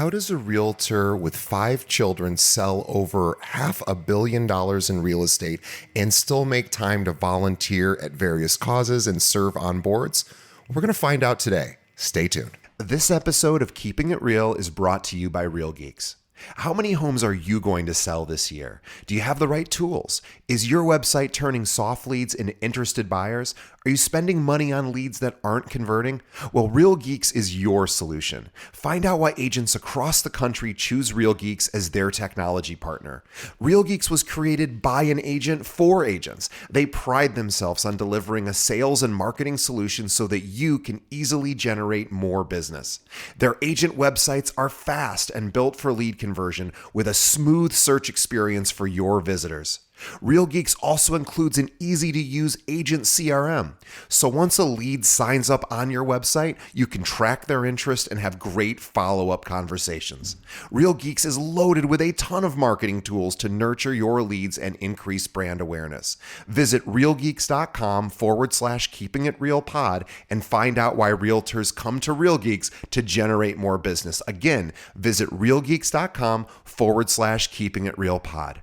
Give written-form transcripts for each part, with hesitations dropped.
How does a realtor with 5 children sell over $500 million in real estate and still make time to volunteer at various causes and serve on boards? We're going to find out today. Stay tuned. This episode of Keeping It Real is brought to you by Real Geeks. How many homes are you going to sell this year? Do you have the right tools? Is your website turning soft leads into interested buyers? Are you spending money on leads that aren't converting? Well, Real Geeks is your solution. Find out why agents across the country choose Real Geeks as their technology partner. Real Geeks was created by an agent for agents. They pride themselves on delivering a sales and marketing solution so that you can easily generate more business. Their agent websites are fast and built for lead conversion with a smooth search experience for your visitors. Real Geeks also includes an easy-to-use agent CRM. So once a lead signs up on your website, you can track their interest and have great follow-up conversations. Real Geeks is loaded with a ton of marketing tools to nurture your leads and increase brand awareness. Visit realgeeks.com/keepingitrealpod and find out why realtors come to Real Geeks to generate more business. Again, visit realgeeks.com/keepingitrealpod.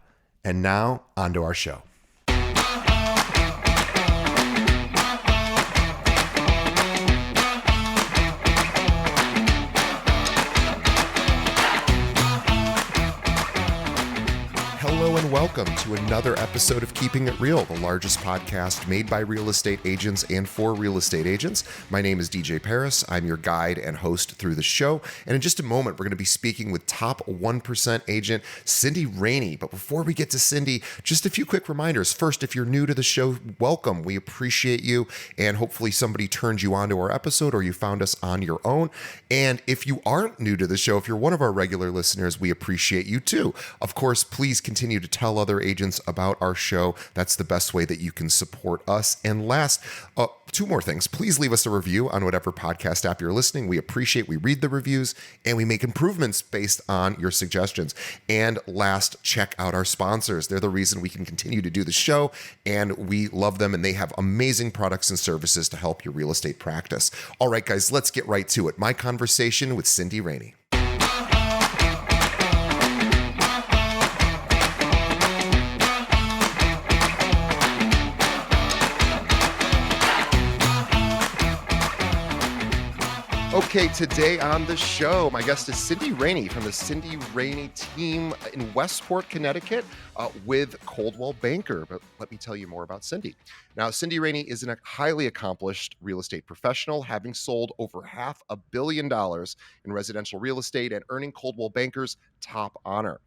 And now, on to our show. Hello and welcome to another episode of Keeping It Real, the largest podcast made by real estate agents and for real estate agents. My name is DJ Paris. I'm your guide and host through the show. And in just a moment, we're going to be speaking with top 1% agent Cindy Raney. But before we get to Cindy, just a few quick reminders. First, if you're new to the show, welcome. We appreciate you. And hopefully somebody turned you on to our episode or you found us on your own. And if you aren't new to the show, if you're one of our regular listeners, we appreciate you too. Of course, please continue to tell other agents about our show. That's the best way that you can support us. And last, two more things. Please leave us a review on whatever podcast app you're listening. We read the reviews, and we make improvements based on your suggestions. And last, check out our sponsors. They're the reason we can continue to do the show, and we love them, and they have amazing products and services to help your real estate practice. All right, guys, let's get right to it. My conversation with Cindy Raney. Okay, today on the show, my guest is Cindy Raney from the Cindy Raney team in Westport, Connecticut, with Coldwell Banker. But let me tell you more about Cindy. Now, Cindy Raney is a highly accomplished real estate professional, having sold over $500 million in residential real estate and earning Coldwell Banker's top honor,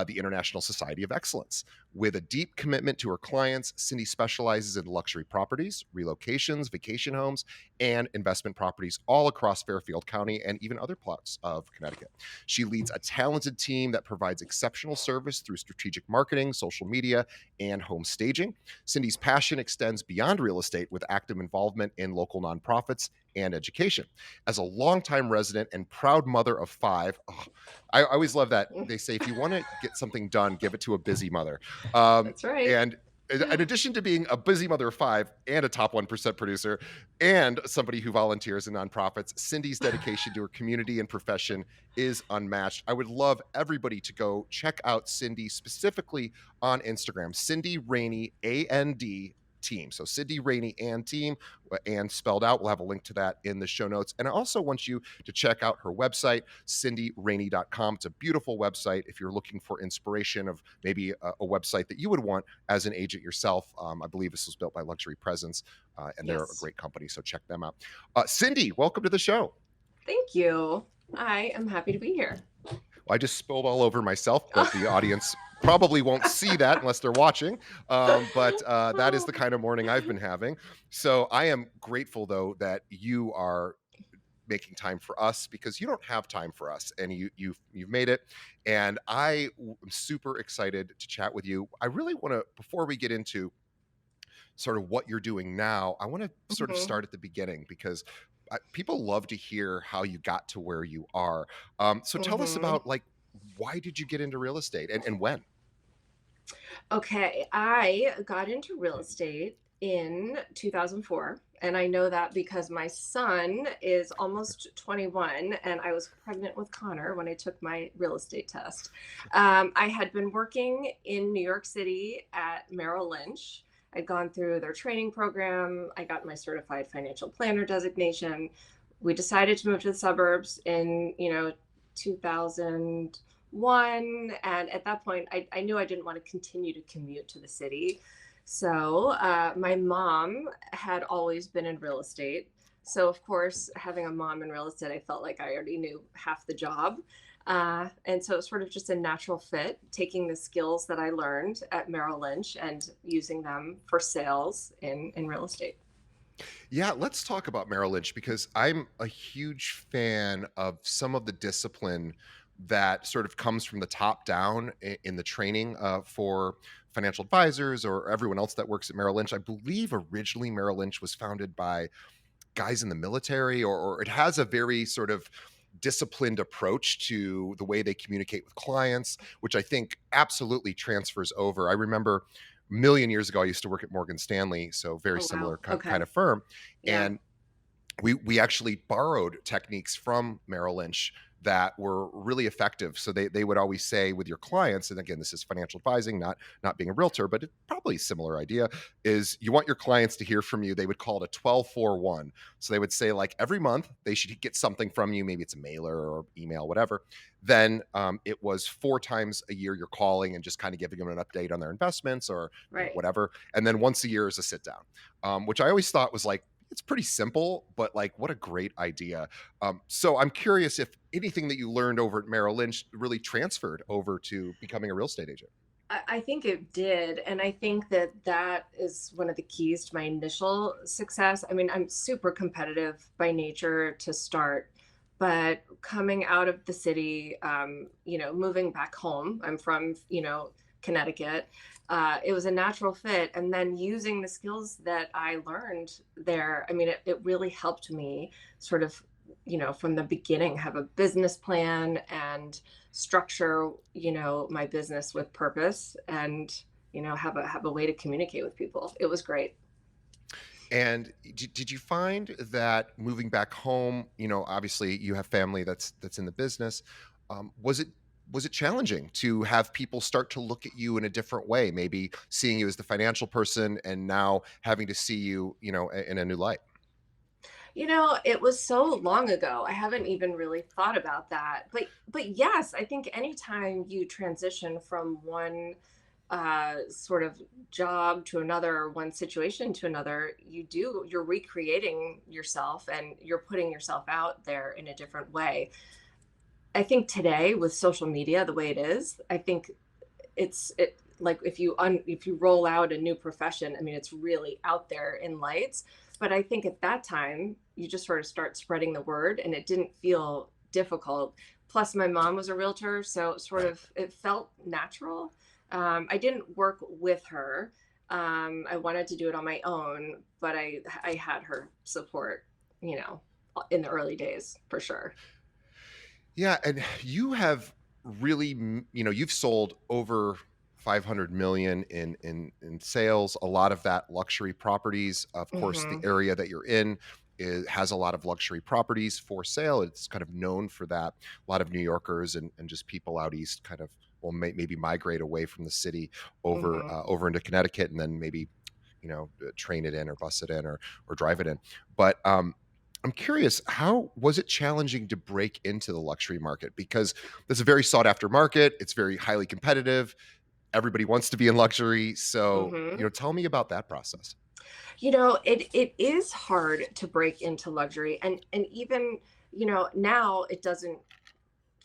the International Society of Excellence. With a deep commitment to her clients, Cindy specializes in luxury properties, relocations, vacation homes, and investment properties all across Fairfield County and even other parts of Connecticut. She leads a talented team that provides exceptional service through strategic marketing, social media, and home staging. Cindy's passion extends beyond real estate with active involvement in local nonprofits and education. As a longtime resident and proud mother of 5, I always love that. They say, if you want to get something done, give it to a busy mother. That's right. And in addition to being a busy mother of 5 and a top 1% producer and somebody who volunteers in nonprofits, Cindy's dedication to her community and profession is unmatched. I would love everybody to go check out Cindy specifically on Instagram, Cindy Raney, AND team. So Cindy Raney and team, and spelled out. We'll have a link to that in the show notes. And I also want you to check out her website, cindyraney.com. It's a beautiful website if you're looking for inspiration of maybe a website that you would want as an agent yourself. I believe this was built by Luxury Presence, and they're a great company, so check them out. Cindy, welcome to the show. Thank you. I am happy to be here. Well, I just spilled all over myself, but the audience probably won't see that unless they're watching. But that is the kind of morning I've been having. So I am grateful, though, that you are making time for us, because you don't have time for us, and you've made it. And I am super excited to chat with you. I really want to, before we get into sort of what you're doing now, I want to sort of start at the beginning, because people love to hear how you got to where you are. So tell us about, like, why did you get into real estate and when? Okay, I got into real estate in 2004, And I know that because my son is almost 21 and I was pregnant with Connor when I took my real estate test. I had been working in New York City at Merrill Lynch. I'd gone through their training program. I got my certified financial planner designation. We decided to move to the suburbs in, 2001. And at that point, I knew I didn't want to continue to commute to the city. So my mom had always been in real estate. So, of course, having a mom in real estate, I felt like I already knew half the job. And so it's sort of just a natural fit, taking the skills that I learned at Merrill Lynch and using them for sales in real estate. Yeah, let's talk about Merrill Lynch because I'm a huge fan of some of the discipline that sort of comes from the top down in the training for financial advisors or everyone else that works at Merrill Lynch. I believe originally Merrill Lynch was founded by guys in the military, or it has a very sort of disciplined approach to the way they communicate with clients, which I think absolutely transfers over. I remember a million years ago, I used to work at Morgan Stanley, so very Oh, wow. similar kind Okay. of firm. Yeah. And we actually borrowed techniques from Merrill Lynch that were really effective. So they would always say with your clients, and again, this is financial advising, not being a realtor, but it's probably a similar idea, is you want your clients to hear from you. They would call it a 12-4-1. So they would say like every month they should get something from you, maybe it's a mailer or email, whatever. Then it was 4 times a year you're calling and just kind of giving them an update on their investments or Right. whatever. And then once a year is a sit down, which I always thought was like, it's pretty simple, but like, what a great idea. So I'm curious if anything that you learned over at Merrill Lynch really transferred over to becoming a real estate agent. I think it did. And I think that that is one of the keys to my initial success. I mean, I'm super competitive by nature to start, but coming out of the city, moving back home, I'm from, Connecticut. It was a natural fit. And then using the skills that I learned there, I mean, it really helped me sort of, from the beginning, have a business plan and structure, my business with purpose and, have a way to communicate with people. It was great. And did you find that moving back home, obviously you have family that's in the business. Was it challenging to have people start to look at you in a different way, maybe seeing you as the financial person and now having to see you, in a new light? It was so long ago. I haven't even really thought about that. But yes, I think anytime you transition from one sort of job to another, or one situation to another, you're recreating yourself and you're putting yourself out there in a different way. I think today with social media the way it is, I think it like if you roll out a new profession, I mean it's really out there in lights. But I think at that time you just sort of start spreading the word and it didn't feel difficult. Plus my mom was a realtor, so sort Right. of it felt natural. I didn't work with her. I wanted to do it on my own, but I had her support, you know, in the early days for sure. Yeah, and you have really, you've sold over 500 million in sales. A lot of that luxury properties. Of course, the Hmm. area that you're in has a lot of luxury properties for sale. It's kind of known for that. A lot of New Yorkers and just people out east kind of will maybe migrate away from the city over Hmm. over into Connecticut, and then maybe train it in or bus it in or drive it in. But I'm curious, how was it challenging to break into the luxury market? Because it's a very sought after market. It's very highly competitive. Everybody wants to be in luxury. So, Hmm. tell me about that process. It is hard to break into luxury, and even, now it doesn't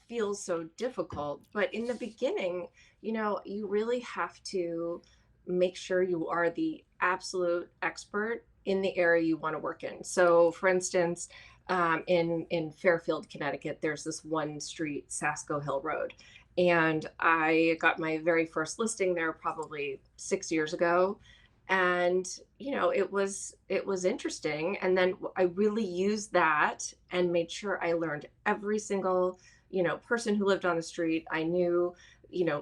feel so difficult, but in the beginning, you really have to make sure you are the absolute expert in the area you want to work in. So, for instance, in Fairfield, Connecticut, there's this one street, Sasko Hill Road, and I got my very first listing there probably 6 years ago. And it was interesting, and then I really used that and made sure I learned every single person who lived on the street. I knew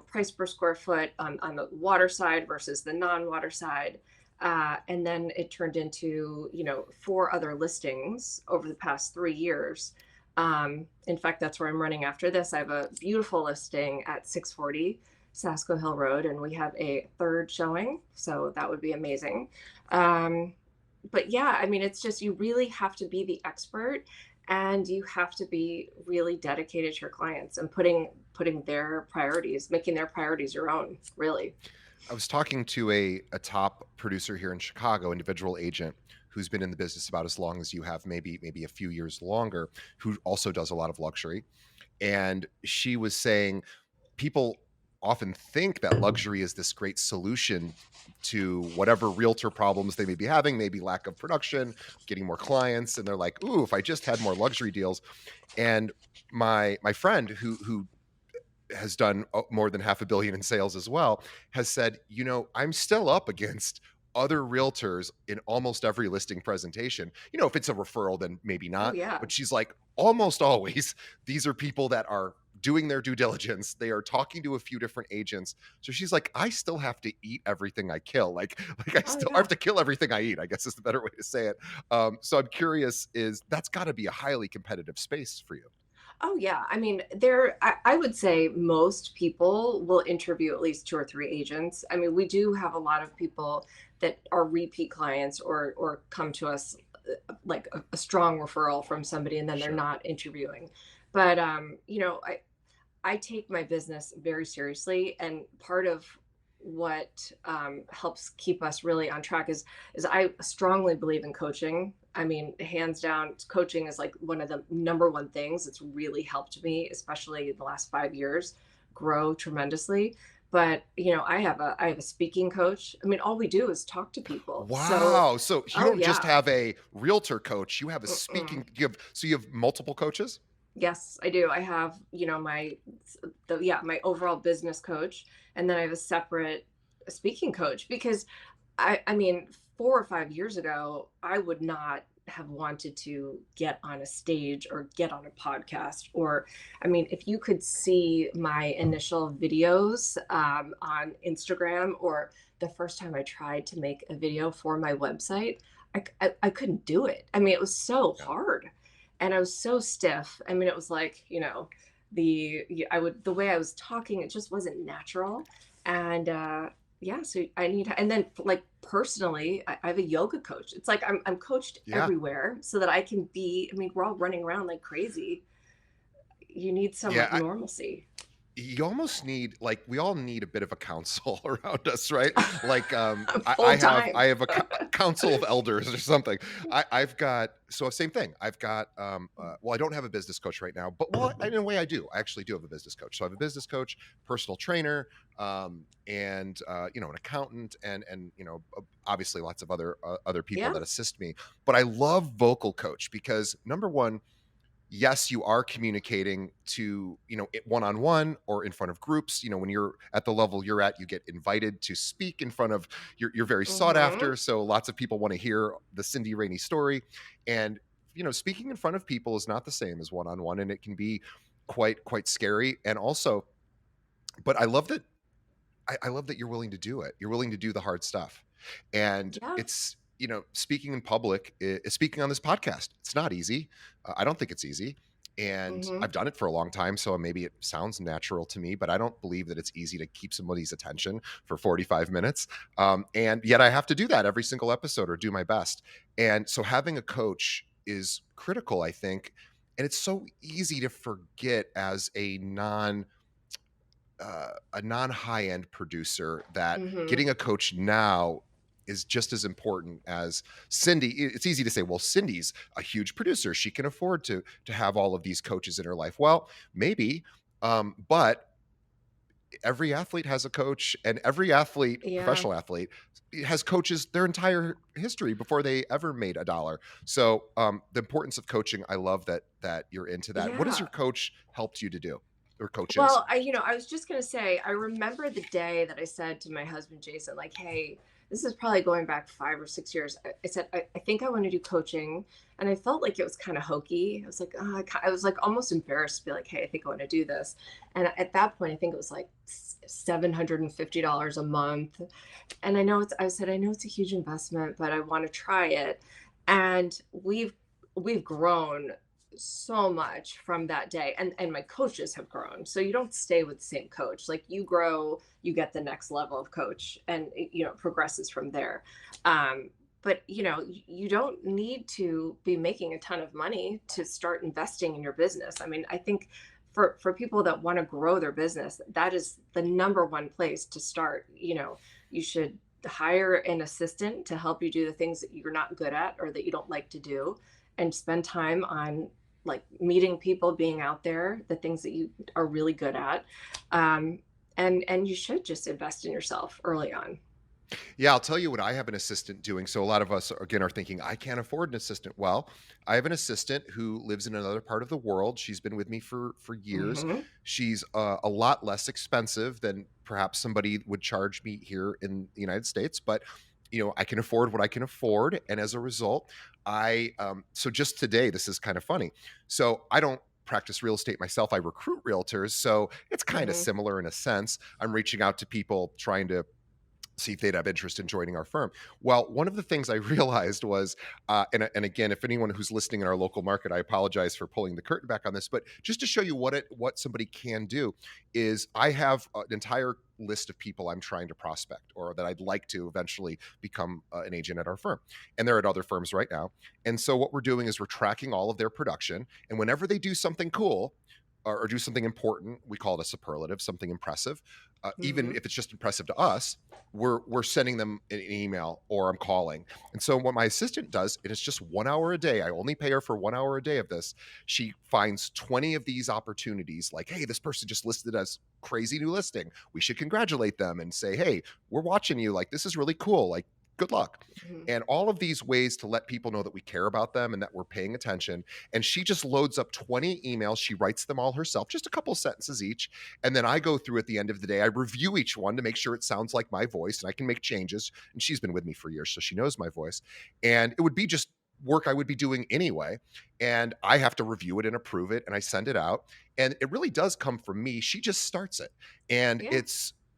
price per square foot on the water side versus the non-water side. And then it turned into, 4 other listings over the past 3 years. In fact, that's where I'm running after this. I have a beautiful listing at 640 Sasko Hill Road, and we have a third showing. So that would be amazing. Um, but yeah, I mean, it's just you really have to be the expert, and you have to be really dedicated to your clients and putting their priorities, making their priorities your own, really. I was talking to a top producer here in Chicago, individual agent who's been in the business about as long as you have, maybe a few years longer, who also does a lot of luxury. And she was saying people often think that luxury is this great solution to whatever realtor problems they may be having, maybe lack of production, getting more clients, and they're like, "Ooh, if I just had more luxury deals." And my friend who has done more than half a billion in sales as well, has said, I'm still up against other realtors in almost every listing presentation. If it's a referral, then maybe Oh not. yeah. But she's like, almost always, these are people that are doing their due diligence. They are talking to a few different agents. So she's like, I still have to eat everything I kill. Like I Oh still have yeah. to kill everything I eat, I guess is the better way to say it. So I'm curious, is that's got to be a highly competitive space for you? Oh yeah. I mean, I would say most people will interview at least 2 or 3 agents. I mean, we do have a lot of people that are repeat clients or come to us like a strong referral from somebody, and then they're Sure. not interviewing. But I take my business very seriously, and part of what helps keep us really on track is I strongly believe in coaching. I mean, hands down, coaching is like one of the number one things that's really helped me, especially in the last 5 years, grow tremendously. But I have a speaking coach. I mean, all we do is talk to people. So, Wow. So you oh don't just yeah. have a realtor coach, you have a Mm-mm. speaking, you have multiple coaches? Yes, I do. I have, my overall business coach, and then I have a separate speaking coach because I mean, 4 or 5 years ago, I would not have wanted to get on a stage or get on a podcast. Or, I mean, if you could see my initial videos on Instagram, or the first time I tried to make a video for my website, I couldn't do it. I mean, it was so Yeah. hard, and I was so stiff. I mean, it was like, the way I was talking, it just wasn't natural. And yeah, so I need, and then like personally, I have a yoga coach. It's like I'm coached Yeah. everywhere so that I can be, I mean, we're all running around like crazy. You need some like Yeah. normalcy. You almost need, like, we all need a bit of a council around us, right? Like, I, Full I have time. I have a council of elders or something. I've got, so same thing. I've got well, I don't have a business coach right now, but well, in a way I do. I actually do have a business coach. So I have a business coach, personal trainer, and an accountant, and obviously lots of other people Yeah. that assist me. But I love vocal coach because, number one, yes, you are communicating to, one on one or in front of groups. When you're at the level you're at, you get invited to speak in front of, you're very sought Mm-hmm. after. So lots of people want to hear the Cindy Rainey story. And, speaking in front of people is not the same as one on one. And it can be quite scary. And also, but I love that you're willing to do it. You're willing to do the hard stuff. And Yeah. it's, speaking in public, speaking on this podcast, it's not easy. I don't think it's easy. And Mm-hmm. I've done it for a long time. So maybe it sounds natural to me, but I don't believe that it's easy to keep somebody's attention for 45 minutes. And yet I have to do that every single episode or do my best. And so having a coach is critical, I think. And it's so easy to forget as a non high end producer that Mm-hmm. getting a coach now is just as important as Cindy. It's easy to say, well, Cindy's a huge producer. She can afford to have all of these coaches in her life. Well, maybe, but every athlete has a coach, and every athlete, Yeah. professional athlete, has coaches their entire history before they ever made a dollar. So the importance of coaching, I love that you're into that. What has your Yeah. coach helped you to do, or coaches? Well, I was just gonna say, I remember the day that I said to my husband Jason, like, "Hey, this is probably going back 5 or 6 years. I said, I think I want to do coaching. And I felt like it was kind of hokey. I was like, oh, I was like almost embarrassed to be like, hey, I think I want to do this. And at that point, I think it was like $750 a month. And I said, I know it's a huge investment, but I want to try it. And we've grown so much from that day, and my coaches have grown. So you don't stay with the same coach. Like, you grow, you get the next level of coach, and it progresses from there. But you don't need to be making a ton of money to start investing in your business. I mean, I think for people that want to grow their business, that is the number one place to start. You should hire an assistant to help you do the things that you're not good at or that you don't like to do, and spend time on like meeting people, being out there, the things that you are really good at. And you should just invest in yourself early on. Yeah, I'll tell you what I have an assistant doing. So a lot of us again are thinking I can't afford an assistant. Well, I have an assistant who lives in another part of the world. She's been with me for years. Hmm. She's a lot less expensive than perhaps somebody would charge me here in the United States, but I can afford what I can afford, and as a result, I so just today this is kind of funny. So I don't practice real estate myself. I recruit realtors, so it's kind of Hmm. similar in a sense. I'm reaching out to people trying to see if they'd have interest in joining our firm. Well, one of the things I realized was, and again, if anyone who's listening in our local market, I apologize for pulling the curtain back on this, but just to show you what somebody can do, is I have an entire list of people I'm trying to prospect or that I'd like to eventually become an agent at our firm, and they're at other firms right now. And so what we're doing is we're tracking all of their production, and whenever they do something cool, or do something important, we call it a superlative, something impressive. Even Hmm. if it's just impressive to us, we're sending them an email or I'm calling. And so what my assistant does, and it's just 1 hour a day. I only pay her for 1 hour a day of this. She finds 20 of these opportunities, like, hey, this person just listed as crazy new listing. We should congratulate them and say, hey, we're watching you. Like, this is really cool. Like, good luck. Hmm. And all of these ways to let people know that we care about them and that we're paying attention. And she just loads up 20 emails. She writes them all herself, just a couple sentences each. And then I go through at the end of the day, I review each one to make sure it sounds like my voice and I can make changes. And she's been with me for years, so she knows my voice. And it would be just work I would be doing anyway. And I have to review it and approve it and I send it out. And it really does come from me. She just starts it. And Yeah.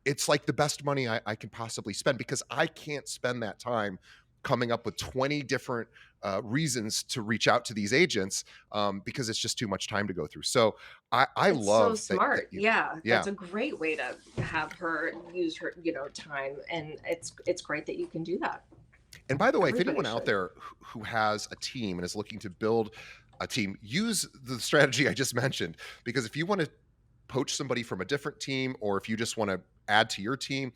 it's like the best money I can possibly spend because I can't spend that time coming up with 20 different reasons to reach out to these agents because it's just too much time to go through. So I It's so love that smart. you, Yeah, yeah. that's a great way to have her use her, time, and it's great that you can do that. And by the way, if Everybody anyone out should. there who has a team and is looking to build a team, use the strategy I just mentioned. Because if you want to poach somebody from a different team, or if you just want to add to your team,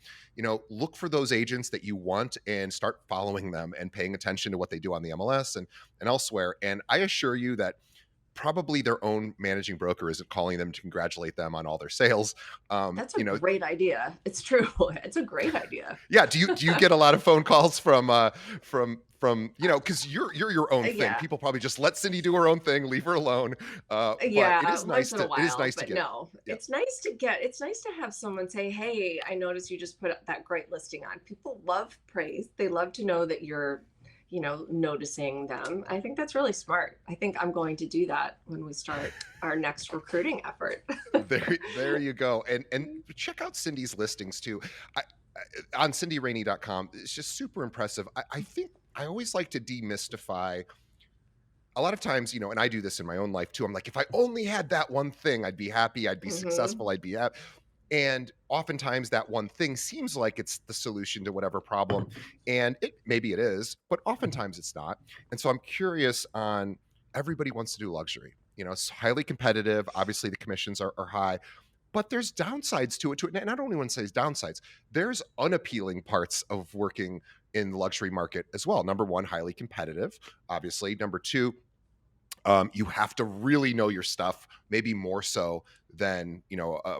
look for those agents that you want and start following them and paying attention to what they do on the MLS and elsewhere. And I assure you that probably their own managing broker isn't calling them to congratulate them on all their sales. That's a great idea. It's true. It's a great idea. Yeah. Do you get a lot of phone calls from because you're your own thing? Yeah. People probably just let Cindy do her own thing, leave her alone. But it Yeah, is nice once in a to it is while, nice to but get. no. Yeah. It's nice to have someone say, "Hey, I noticed you just put up that great listing on." People love praise. They love to know that you're, noticing them. I think that's really smart. I think I'm going to do that when we start our next recruiting effort. There you go. And check out Cindy's listings too. On cindyraney.com. It's just super impressive. I think I always like to demystify a lot of times, and I do this in my own life too. I'm like, if I only had that one thing, I'd be happy, I'd be Hmm. successful, I'd be happy. And oftentimes that one thing seems like it's the solution to whatever problem. And maybe it is, but oftentimes it's not. And so I'm curious on everybody wants to do luxury. It's highly competitive. Obviously, the commissions are high, but there's downsides to it too. And I don't even want to say downsides. There's unappealing parts of working in the luxury market as well. Number one, highly competitive, obviously. Number two, you have to really know your stuff, maybe more so than a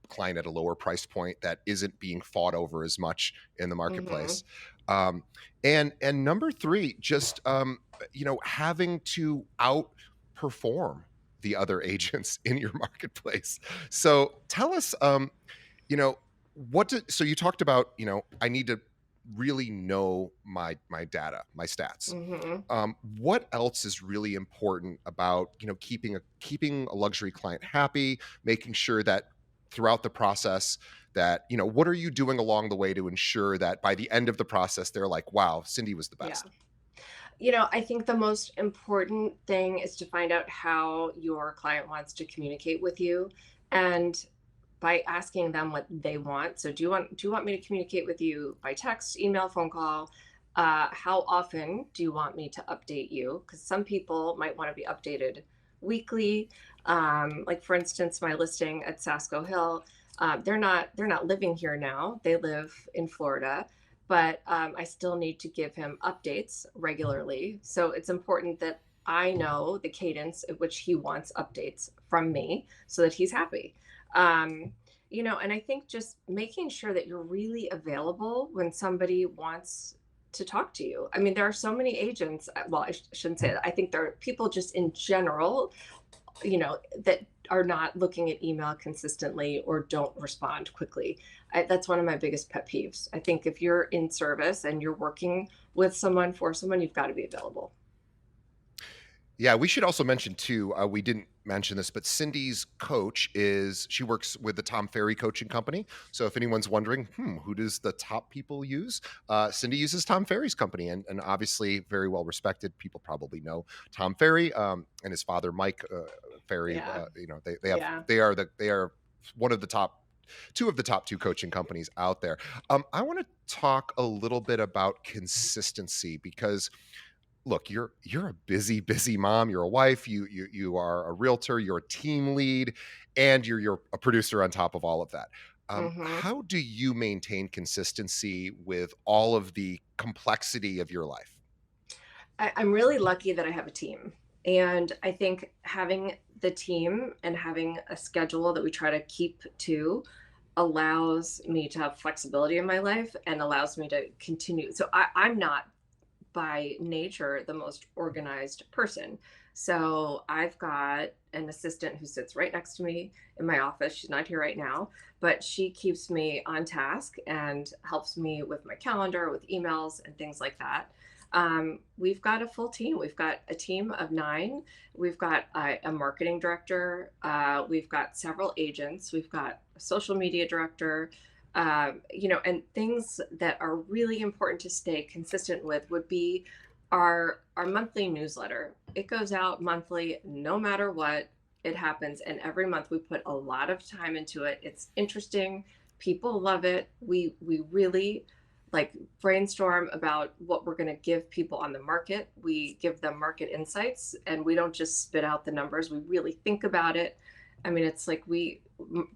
client at a lower price point that isn't being fought over as much in the Hmm. marketplace. Um, and number three, just having to outperform the other agents in your marketplace. So tell us, you know, so you talked about, I need to really know my data, my stats. Hmm. What else is really important about keeping a luxury client happy, making sure that throughout the process that what are you doing along the way to ensure that by the end of the process they're like, wow, Cindy was the Yeah. best. I think the most important thing is to find out how your client wants to communicate with you, and by asking them what they want. So do you want me to communicate with you by text, email, phone call? How often do you want me to update you? Because some people might want to be updated weekly. Like for instance, my listing at Sasco Hill, they're not living here now. They live in Florida, but I still need to give him updates regularly. So it's important that I know the cadence at which he wants updates from me so that he's happy. Um, and I think just making sure that you're really available when somebody wants to talk to you. I mean, there are so many agents. Well, I shouldn't say that. I think there are people just in general, that are not looking at email consistently or don't respond quickly. That's one of my biggest pet peeves. I think if you're in service and you're working with someone for someone, you've got to be available. Yeah, we should also mention too. We didn't mention this, but Cindy's coach she works with the Tom Ferry coaching company. So if anyone's wondering, who does the top people use? Cindy uses Tom Ferry's company, and obviously very well respected. People probably know Tom Ferry and his father Mike Ferry. Yeah. Yeah. They are one of the top two of the top two coaching companies out there. I want to talk a little bit about consistency because look, you're a busy mom. You're a wife. You are a realtor. You're a team lead, and you're a producer on top of all of that. Hmm. How do you maintain consistency with all of the complexity of your life? I'm really lucky that I have a team. And I think having the team and having a schedule that we try to keep to allows me to have flexibility in my life and allows me to continue. So I'm not by nature the most organized person. So I've got an assistant who sits right next to me in my office. She's not here right now, but she keeps me on task and helps me with my calendar, with emails, and things like that. We've got a full team. We've got a team of 9. We've got a marketing director. We've got several agents. We've got a social media director. And things that are really important to stay consistent with would be our monthly newsletter. It goes out monthly, no matter what. It happens, and every month we put a lot of time into it. It's interesting. People love it. We really like brainstorm about what we're going to give people on the market. We give them market insights, and we don't just spit out the numbers. We really think about it. I mean, it's like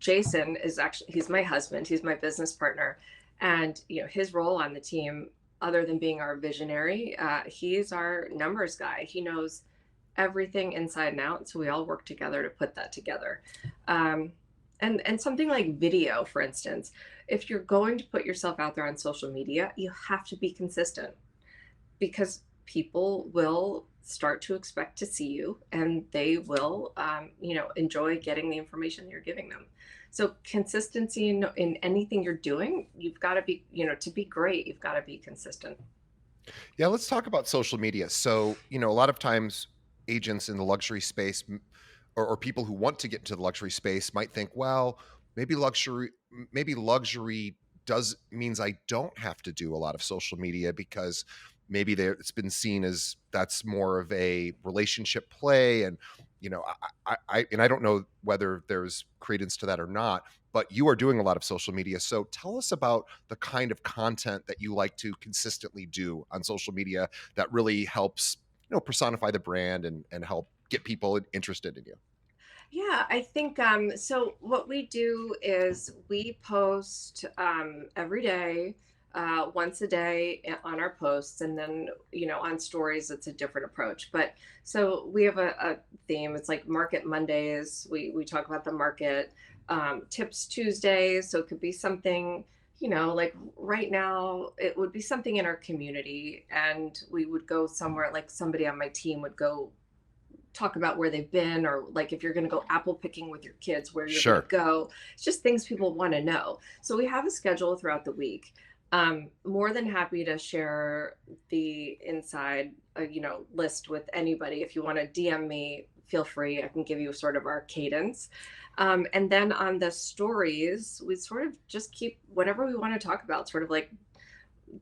Jason is actually, he's my husband, he's my business partner. And, his role on the team, other than being our visionary, he's our numbers guy. He knows everything inside and out. So we all work together to put that together. Um, and something like video, for instance, if you're going to put yourself out there on social media, you have to be consistent because people will start to expect to see you and they will enjoy getting the information you're giving them. So consistency in anything you're doing, you've got to be, to be great, you've got to be consistent. Yeah, let's talk about social media. So, a lot of times agents in the luxury space or people who want to get into the luxury space might think, well, maybe luxury does means I don't have to do a lot of social media because maybe it's been seen as that's more of a relationship play. And I don't know whether there's credence to that or not, but you are doing a lot of social media. So tell us about the kind of content that you like to consistently do on social media that really helps, personify the brand and help get people interested in you. Yeah, I think so. What we do is we post every day, once a day on our posts, and then on stories it's a different approach. But so we have a theme. It's like Market Mondays. We talk about the market. Tips Tuesdays. So it could be something. Like right now, it would be something in our community, and we would go somewhere. Like somebody on my team would go talk about where they've been, or like if you're going to go apple picking with your kids, where you're going to Sure. go. It's just things people want to know. So we have a schedule throughout the week. More than happy to share the inside, list with anybody. If you want to DM me, feel free. I can give you sort of our cadence. And then on the stories, we sort of just keep whatever we want to talk about, sort of like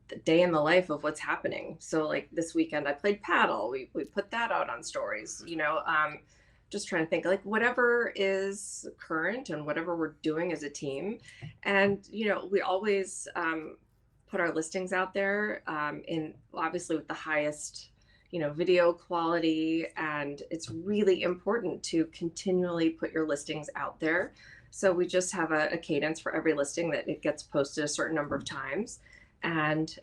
the day in the life of what's happening. So like this weekend I played paddle. We put that out on stories, just trying to think like whatever is current and whatever we're doing as a team. And we always put our listings out there in obviously with the highest video quality, and it's really important to continually put your listings out there. So we just have a cadence for every listing that it gets posted a certain number of times, and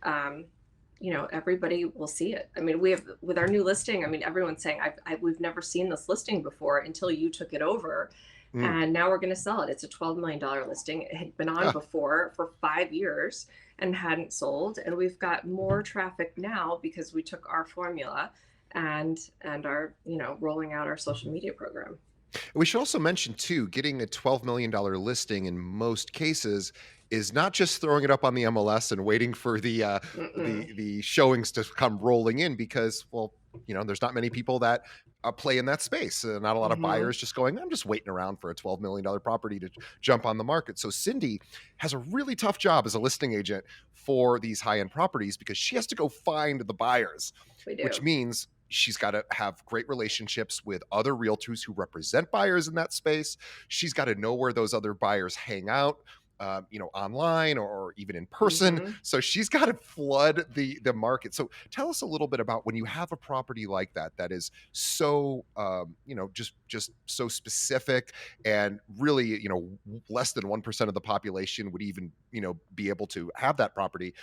everybody will see it. I mean, we have with our new listing, I mean, everyone's saying we've never seen this listing before until you took it over, Mm. and now we're going to sell it. It's a $12 million listing. It had been on before for 5 years and hadn't sold, and we've got more traffic now because we took our formula and are rolling out our social media program. We should also mention too, getting a $12 million listing in most cases is not just throwing it up on the MLS and waiting for Mm-mm. the showings to come rolling in because, well, there's not many people that play in that space. Not a lot of Mm-hmm. buyers just going, I'm just waiting around for a $12 million property to jump on the market. So Cindy has a really tough job as a listing agent for these high end properties because she has to go find the buyers, We which do. means she's got to have great relationships with other realtors who represent buyers in that space. She's got to know where those other buyers hang out, online or even in person. Mm-hmm. So she's got to flood the market. So tell us a little bit about when you have a property like that that is so just so specific and really less than 1% of the population would even be able to have that property.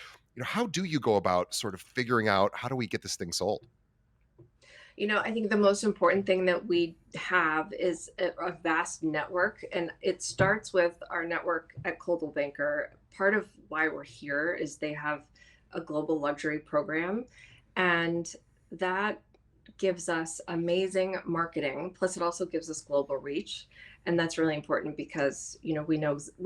How do you go about sort of figuring out how do we get this thing sold? I think the most important thing that we have is a vast network, and it starts with our network at Coldwell Banker. Part of why we're here is they have a global luxury program, and that gives us amazing marketing. Plus, it also gives us global reach, and that's really important because we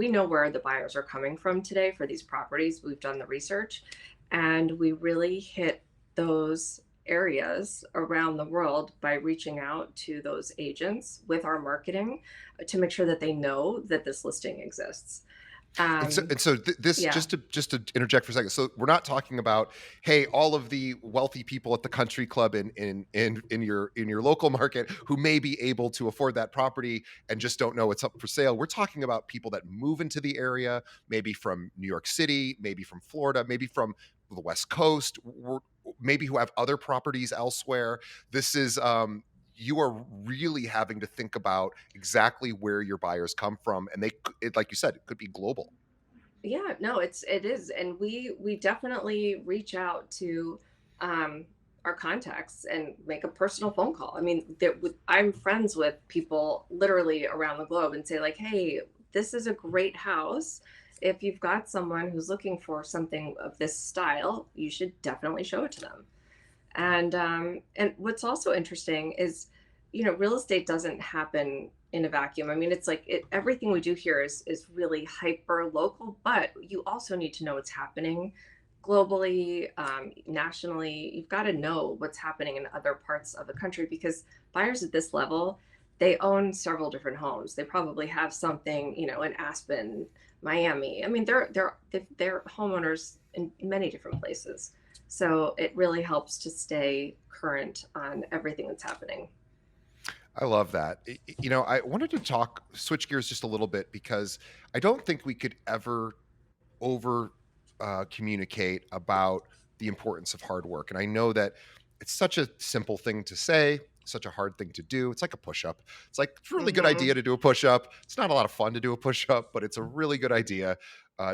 know where the buyers are coming from today for these properties. We've done the research, and we really hit those areas around the world by reaching out to those agents with our marketing to make sure that they know that this listing exists. And so, Um, this yeah. just to interject for a second. So we're not talking about, hey, all of the wealthy people at the country club in your local market who may be able to afford that property and just don't know it's up for sale. We're talking about people that move into the area, maybe from New York City, maybe from Florida, maybe from the West Coast, maybe who have other properties elsewhere. This is you are really having to think about exactly where your buyers come from, and like you said, it could be global. Yeah, no, it is, and we definitely reach out to um, our contacts and make a personal phone call. I mean, I'm friends with people literally around the globe and say like, "Hey, this is a great house. If you've got someone who's looking for something of this style, you should definitely show it to them." And what's also interesting is, real estate doesn't happen in a vacuum. I mean, it's like everything we do here is really hyper local, but you also need to know what's happening globally, nationally. You've got to know what's happening in other parts of the country because buyers at this level, they own several different homes. They probably have something, in Aspen, Miami. I mean, they're homeowners in many different places. So it really helps to stay current on everything that's happening. I love that. I wanted to switch gears just a little bit because I don't think we could ever over communicate about the importance of hard work. And I know that it's such a simple thing to say, such a hard thing to do. It's like a push up. It's like it's a really good Hmm. idea to do a push up. It's not a lot of fun to do a push up, but it's a really good idea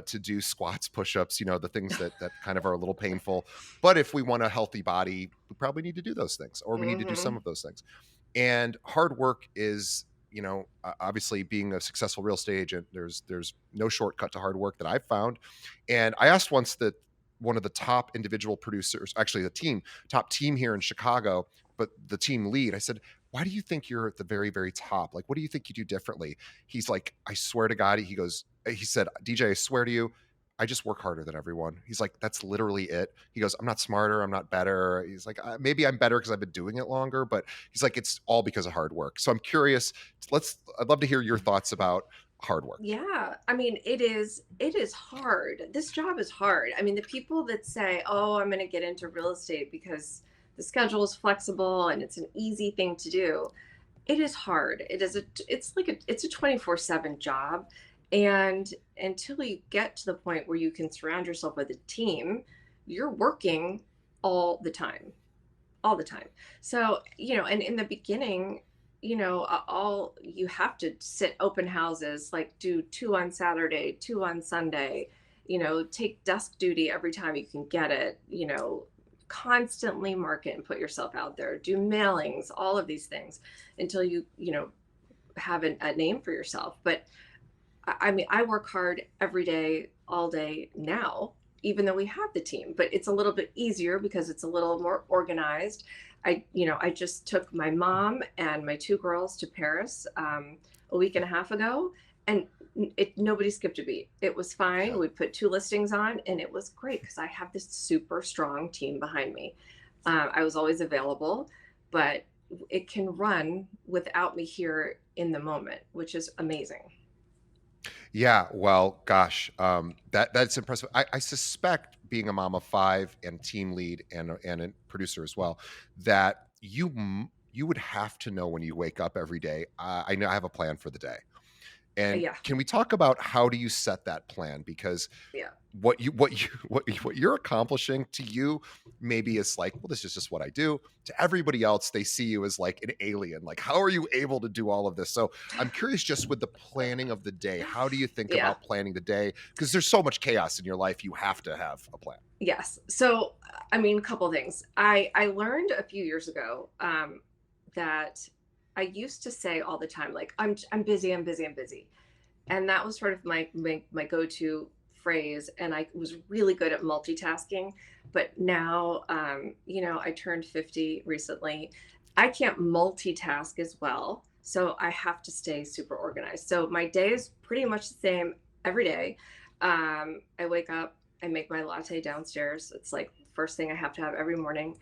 to do squats, push ups. The things that kind of are a little painful. But if we want a healthy body, we probably need to do those things, or we need to do some Hmm. of those things. And hard work is obviously being a successful real estate agent, there's no shortcut to hard work that I've found. And I asked once that one of the top individual producers, actually the top team here in Chicago, but the team lead, I said, why do you think you're at the very, very top? Like, what do you think you do differently? He's like, I swear to God, he said, DJ, I swear to you, I just work harder than everyone. He's like, that's literally it. He goes, I'm not smarter, I'm not better. He's like, maybe I'm better because I've been doing it longer, but he's like, it's all because of hard work. So I'm curious. I'd love to hear your thoughts about hard work. Yeah, I mean, it is hard. This job is hard. I mean, the people that say, "Oh, I'm going to get into real estate because the schedule is flexible and it's an easy thing to do." It is hard. It's a 24/7 job, and until you get to the point where you can surround yourself with a team, you're working all the time, all the time. So, and in the beginning, all you have to sit open houses, like do two on Saturday, two on Sunday, take desk duty every time you can get it, constantly market and put yourself out there, do mailings, all of these things until you have a name for yourself. But I mean, I work hard every day, all day now, even though we have the team, but it's a little bit easier because it's a little more organized. I just took my mom and my two girls to Paris a week and a half ago, and nobody skipped a beat. It was fine. Yeah. We put two listings on, and it was great because I have this super strong team behind me. I was always available, but it can run without me here in the moment, which is amazing. Yeah, well, gosh, that's impressive. I suspect being a mom of five and team lead and a producer as well, that you would have to know when you wake up every day. I know I have a plan for the day, and Yeah, can we talk about how do you set that plan? Because yeah. what you're accomplishing to you maybe is like, well, this is just what I do. To everybody else, they see you as like an alien. Like, how are you able to do all of this? So I'm curious, just with the planning of the day, how do you think Yeah. about planning the day? Because there's so much chaos in your life, you have to have a plan. Yes. So, I mean, a couple things. I learned a few years ago that I used to say all the time, like, I'm busy, I'm busy, I'm busy, and that was sort of my go-to phrase. And I was really good at multitasking, but now, I turned 50 recently. I can't multitask as well, so I have to stay super organized. So my day is pretty much the same every day. I wake up, I make my latte downstairs. It's like first thing I have to have every morning.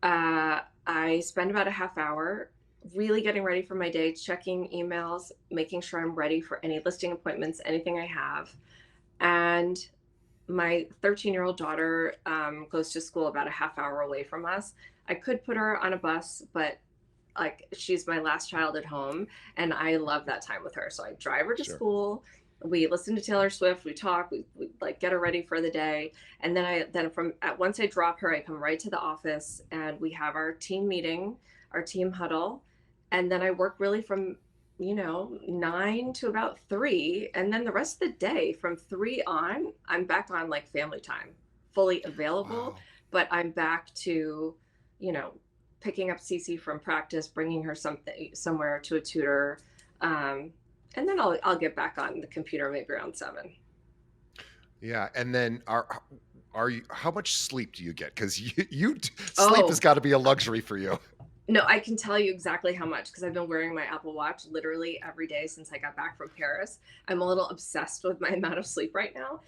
I spend about a half hour really getting ready for my day, checking emails, making sure I'm ready for any listing appointments, anything I have. And my 13-year-old daughter goes to school about a half hour away from us. I could put her on a bus, but like she's my last child at home, and I love that time with her. So I drive her to Sure. school. We listen to Taylor Swift. We talk. We like get her ready for the day, and then from at once I drop her, I come right to the office, and we have our team meeting, our team huddle, and then I work really from 9 to about 3, and then the rest of the day from 3 on, I'm back on like family time, fully available, Wow. but I'm back to you know picking up Cece from practice, bringing her something somewhere to a tutor, um, and then I'll get back on the computer maybe around 7. Yeah. And then are you, how much sleep do you get? Because sleep has Oh, got to be a luxury for you. no, I can tell you exactly how much because I've been wearing my Apple Watch literally every day since I got back from Paris. I'm a little obsessed with my amount of sleep right now.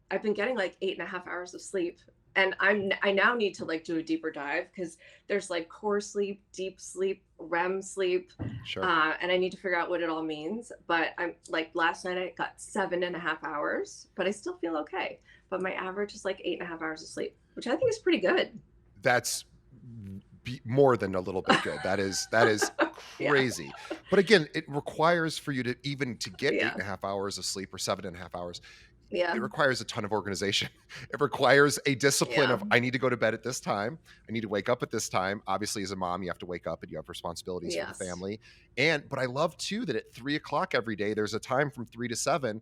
I've been getting like 8.5 hours of sleep, and I now need to like do a deeper dive because there's like core sleep, deep sleep, REM sleep, Sure. and I need to figure out what it all means. But I'm like last night I got 7.5 hours, but I still feel okay. But my average is like 8.5 hours of sleep, which I think is pretty good. That's more than a little bit good. That is Yeah, crazy. But again, it requires for you to even to get eight yeah, and a half hours of sleep or 7.5 hours. yeah, It requires a ton of organization. It requires a discipline yeah. of I need to go to bed at this time. I need to wake up at this time. Obviously, as a mom, you have to wake up and you have responsibilities for the Yes. family. But I love too that at 3 o'clock every day, there's a time from 3 to 7.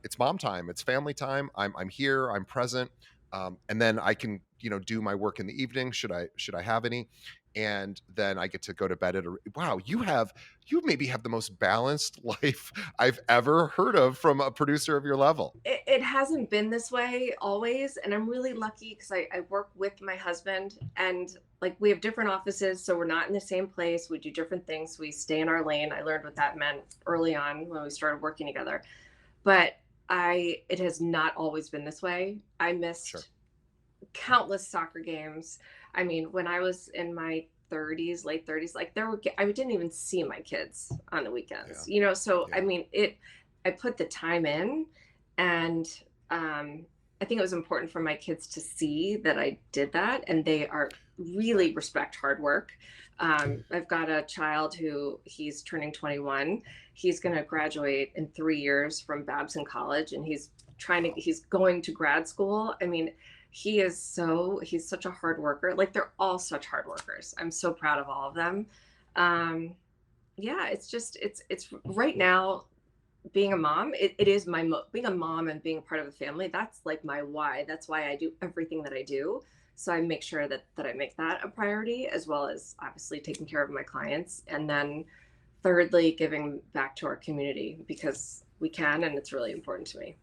It's mom time. It's family time. I'm here. I'm present. And then I can do my work in the evening. Should I have any? And then I get to go to bed at a wow. You maybe have the most balanced life I've ever heard of from a producer of your level. It hasn't been this way always, and I'm really lucky because I work with my husband, and like we have different offices, so we're not in the same place. We do different things. We stay in our lane. I learned what that meant early on when we started working together. But I it has not always been this way. I Sure. missed countless soccer games. I mean, when I was in my 30s, late 30s, like I didn't even see my kids on the Yeah. weekends. So I Yeah. mean, I put the time in, and um I think it was important for my kids to see that I did that, and they are Right. really respect hard work. I've got a child who he's turning 21. He's going to graduate in 3 years from Babson College, and Wow. he's going to grad school. I mean, he's such a hard worker. Like, they're all such hard workers. I'm so proud of all of them. Um, yeah, it's right now, being a mom, it is being a mom and being part of a family. That's like my why. That's why I do everything that I do. So I make sure that I make that a priority, as well as obviously taking care of my clients. And then thirdly, giving back to our community, because we can, and it's really important to me.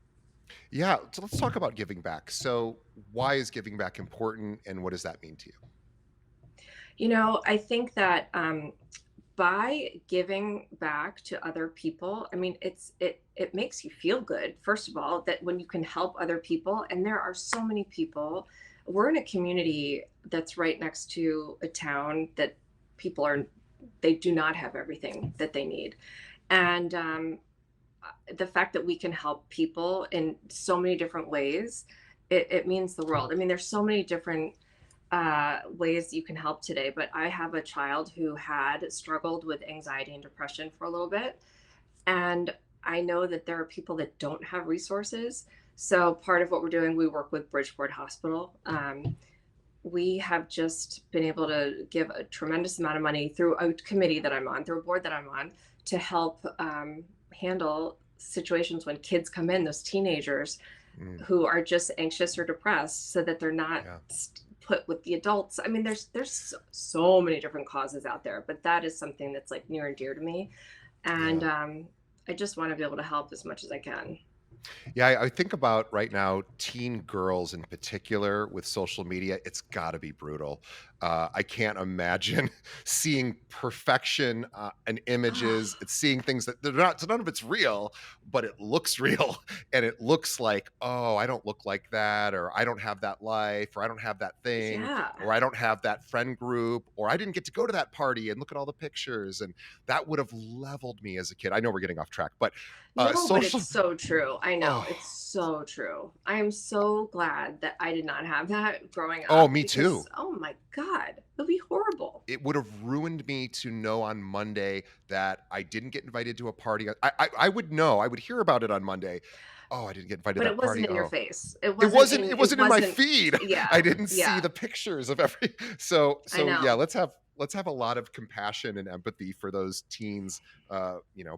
Yeah. So let's talk about giving back. So, why is giving back important, and what does that mean to you? I think that by giving back to other people, I mean, it makes you feel good. First of all, that when you can help other people, and there are so many people. We're in a community that's right next to a town that people are they do not have everything that they need, and the fact that we can help people in so many different ways, it means the world. I mean, there's so many different ways you can help today. But I have a child who had struggled with anxiety and depression for a little bit. And I know that there are people that don't have resources. So part of what we're doing, we work with Bridgeport Hospital. We have just been able to give a tremendous amount of money through a committee that I'm on, through a board that I'm on, to help handle situations when kids come in, those teenagers Mm, who are just anxious or depressed, so that they're not yeah. put with the adults. I mean, there's so many different causes out there, but that is something that's like near and dear to me. And Yeah. I just want to be able to help as much as I can. Yeah, I think about right now teen girls in particular with social media. It's got to be brutal. I can't imagine seeing perfection in images. Oh, It's seeing things that they're not. None of it's real, but it looks real, and it looks like, oh, I don't look like that, or I don't have that life, or I don't have that thing, yeah. or I don't have that friend group, or I didn't get to go to that party and look at all the pictures, and that would have leveled me as a kid. I know we're getting off track, but No, but it's social. so true. I know. It's Oh, so true. I am so glad that I did not have that growing oh, up, me because, too. oh my God, it would be horrible. It would have ruined me to know on Monday that I didn't get invited to a party. I would know. I would hear about it on Monday. Oh, I didn't get invited to But it that wasn't party. in your Oh, face. It it wasn't wasn't in, it it wasn't in my wasn't, feed. I yeah, didn't see yeah, the pictures of every so I so yeah, know. let's have a lot of compassion and empathy for those teens,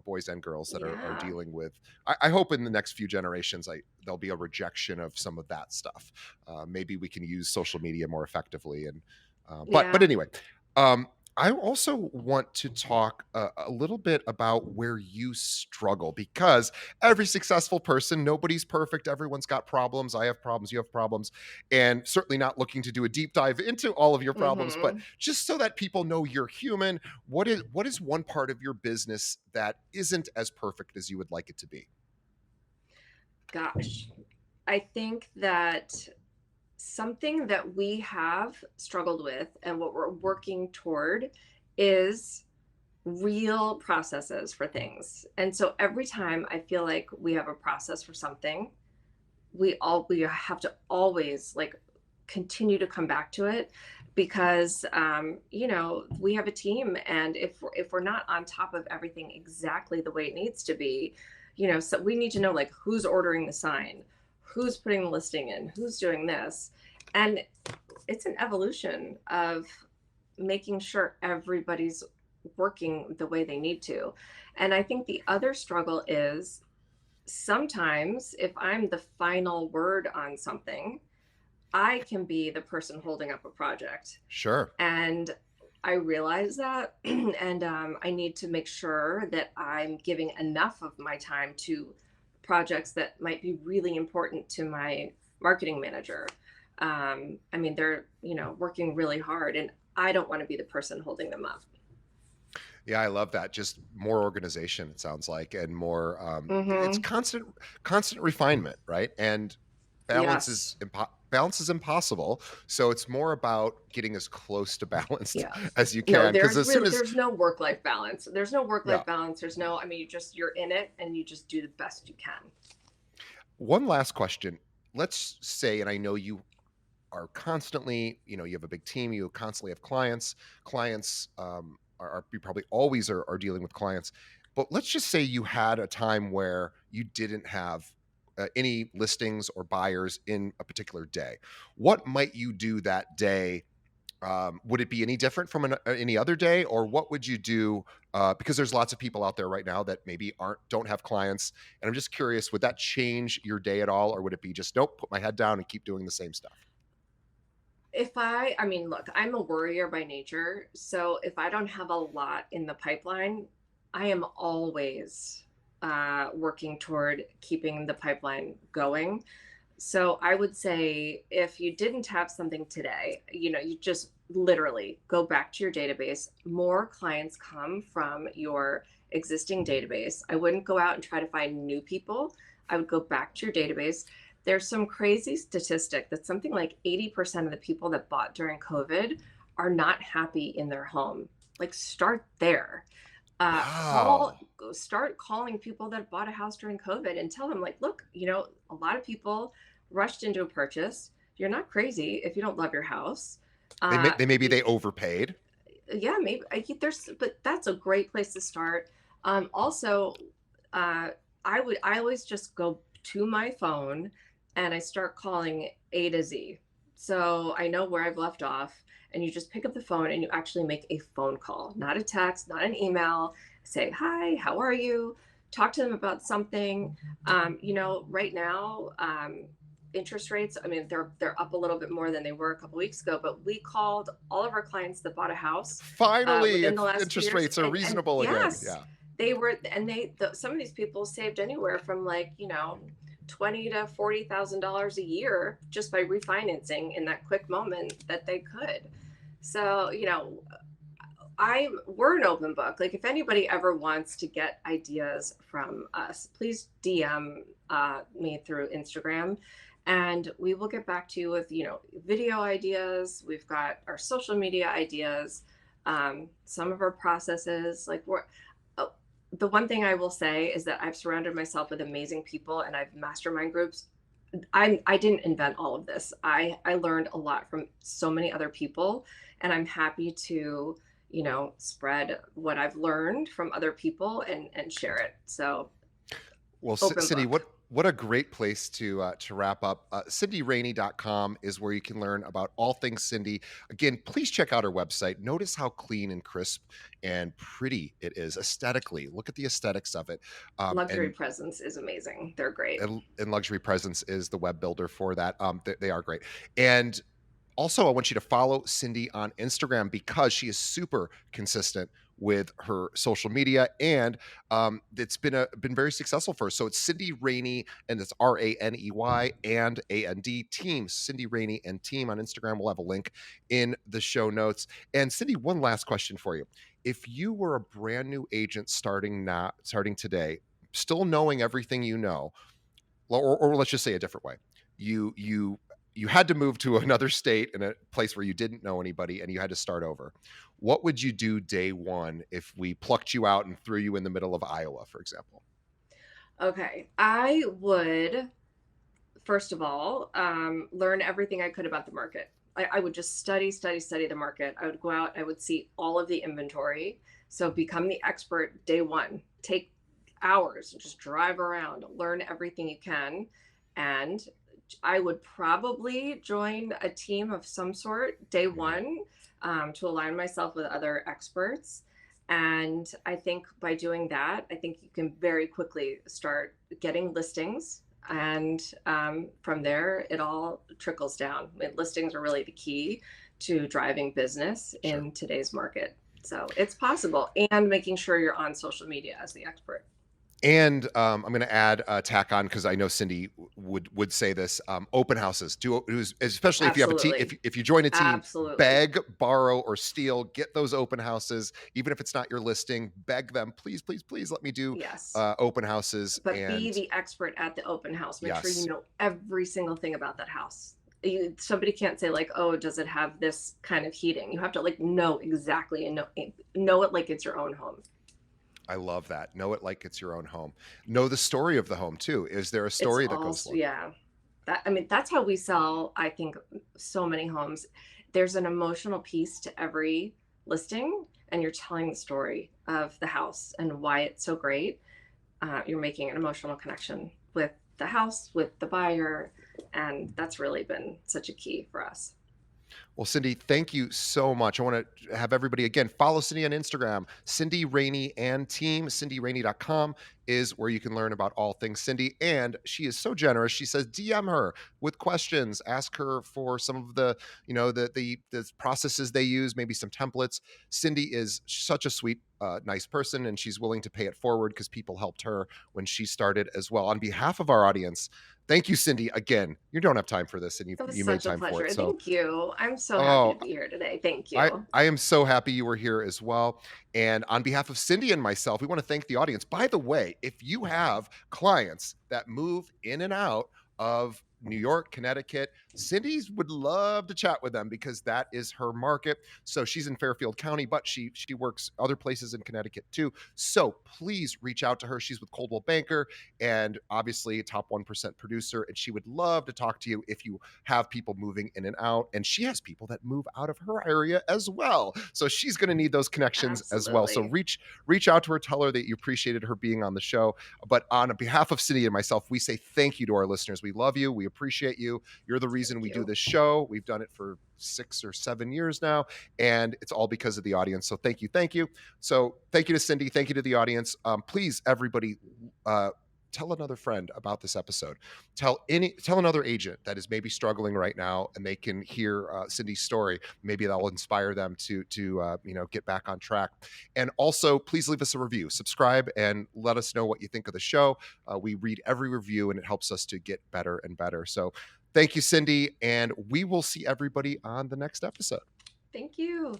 boys and girls that are Yeah. dealing with. I hope in the next few generations, there'll be a rejection of some of that stuff. Maybe we can use social media more effectively, and but Yeah. anyway, I also want to talk a little bit about where you struggle, because every successful person, nobody's perfect. Everyone's got problems. I have problems. You have problems. And certainly not looking to do a deep dive into all of your problems, but Hmm. just so that people know you're human, what is one part of your business that isn't as perfect as you would like it to be? Gosh, I think that something that we have struggled with, and what we're working toward, is real processes for things. And so every time I feel like we have a process for something, we have to always, like, continue to come back to it, because we have a team, and if we're not on top of everything exactly the way it needs to be, so we need to know, like, who's ordering the sign, who's putting the listing in, who's doing this. And it's an evolution of making sure everybody's working the way they need to. And I think the other struggle is, sometimes if I'm the final word on something, I can be the person holding up a project. Sure. And I realize that. And I need to make sure that I'm giving enough of my time to projects that might be really important to my marketing manager. I mean, they're, working really hard, and I don't want to be the person holding them up. Yeah, I love that. Just more organization, it sounds like, and more. It's Hmm. constant refinement, right? And Yes. balance is impossible. So it's more about getting as close to balanced Yes. as you No, can. Because as soon as there's no work-life balance. There's no yeah, work-life balance. There's no, I mean, you're in it and you just do the best you can. one last question. Let's say, and I know you are constantly, you have a big team, you constantly have clients. Clients you probably always are dealing with clients. But let's just say you had a time where you didn't have any listings or buyers in a particular day. What might you do that day? Would it be any different from any other day, or what would you do? Because there's lots of people out there right now that maybe don't have clients, and I'm just curious, would that change your day at all, or would it be just nope, put my head down and keep doing the same stuff? I mean, look, I'm a worrier by nature. So if I don't have a lot in the pipeline, I am always working toward keeping the pipeline going. So I would say if you didn't have something today, you just literally go back to your database. More clients come from your existing database. I wouldn't go out and try to find new people. I would go back to your database. There's some crazy statistic that something like 80% of the people that bought during COVID are not happy in their home. Like, start there. Wow. Start calling people that bought a house during COVID and tell them, like, look, a lot of people rushed into a purchase. You're not crazy if you don't love your house. Maybe You, they overpaid. yeah, maybe but that's a great place to start. Also, uh, I always just go to my phone and I start calling A to Z. So I know where I've left off, and you just pick up the phone and you actually make a phone call, not a text, not an email. Say, hi, how are you? Talk to them about something. Right now, interest rates, I mean, they're up a little bit more than they were a couple weeks ago, but we called all of our clients that bought a house Finally, within the if last two interest years, rates are and reasonable again. yes, Yeah. some of these people saved anywhere from, like, twenty to $40,000 a year just by refinancing in that quick moment that they could. So, we're an open book. Like, if anybody ever wants to get ideas from us, please DM me through Instagram, and we will get back to you with video ideas. We've got our social media ideas, some of our processes. Like, oh, the one thing I will say is that I've surrounded myself with amazing people, and I've mastermind groups. I didn't invent all of this. I learned a lot from so many other people, and I'm happy to spread what I've learned from other people and share it. So, Well, open Cindy, book. what a great place to wrap up. CindyRaney.com is where you can learn about all things Cindy. Again, please check out her website. Notice how clean and crisp and pretty it is aesthetically. Look at the aesthetics of it. Luxury Presence is amazing. They're great. And Luxury Presence is the web builder for that. They are great. And also, I want you to follow Cindy on Instagram because she is super consistent with her social media, and it's been very successful for her. So it's Cindy Rainey, and it's Raney and And team. Cindy Rainey and team on Instagram. We'll have a link in the show notes. And Cindy, one last question for you: if you were a brand new agent starting today, still knowing everything you know, or let's just say a different way, you had to move to another state in a place where you didn't know anybody and you had to start over. What would you do day one if we plucked you out and threw you in the middle of Iowa, for example? Okay, I would first of all learn everything I could about the market. I would just study the market. I would go out. I would see all of the inventory. So become the expert day one. Take hours, just drive around, learn everything you can, and I would probably join a team of some sort day Mhm. one, to align myself with other experts. And I think by doing that, I think you can very quickly start getting listings. And from there, it all trickles down. I mean, listings are really the key to driving business Sure. in today's market. So it's possible, and making sure you're on social media as the expert. And I'm going to add tack on because I know Cindy would say this. Open houses, especially if you have a team. Absolutely. If you join a team, Absolutely. beg, borrow, or steal. Get those open houses, even if it's not your listing. Beg them, please, please, please, let me do Yes. open houses. But be And the expert at the open house. Make sure you yes, know every single thing about that house. Somebody can't say like, "Oh, does it have this kind of heating?" You have to like know exactly and know it like it's your own home. I love that. Know it like it's your own home. Know the story of the home too. Is there a It's story that goes also, along? yeah. That, I mean, that's how we sell, I think, so many homes. There's an emotional piece to every listing, and you're telling the story of the house and why it's so great. You're making an emotional connection with the house, with the buyer, and that's really been such a key for us. Well, Cindy, thank you so much. I want to have everybody again follow Cindy on Instagram, Cindy Raney and team. CindyRaney.com is where you can learn about all things Cindy. And she is so generous. She says DM her with questions, ask her for some of the, the processes they use, maybe some templates. Cindy is such a sweet, nice person, and she's willing to pay it forward because people helped her when she started as well. On behalf of our audience, thank you, Cindy. Again, you don't have time for this, and It was you made such a time for pleasure. it. So, Thank you. I'm so happy to oh, be here today. Thank I you. I am so happy you were here as well. And on behalf of Cindy and myself, we want to thank the audience. By the way, if you have clients that move in and out of New York, Connecticut, Cindy's would love to chat with them because that is her market. So she's in Fairfield County, but she works other places in Connecticut too. So please reach out to her. She's with Coldwell Banker and obviously a top 1% producer. And she would love to talk to you if you have people moving in and out. And she has people that move out of her area as well. So she's going to need those connections as well. So Absolutely. reach out to her, tell her that you appreciated her being on the show. But on behalf of Cindy and myself, we say thank you to our listeners. We love you. We appreciate you. You're the reason Thank we do you. this show. We've done it for 6 or 7 years now, and it's all because of the audience. So thank you. Thank you. So thank you to Cindy. Thank you to the audience. Please, everybody, tell another friend about this episode. Tell another agent that is maybe struggling right now, and they can hear Cindy's story. Maybe that will inspire them to get back on track. And also, please leave us a review, subscribe, and let us know what you think of the show. We read every review, and it helps us to get better and better. So, thank you, Cindy, and we will see everybody on the next episode. Thank you.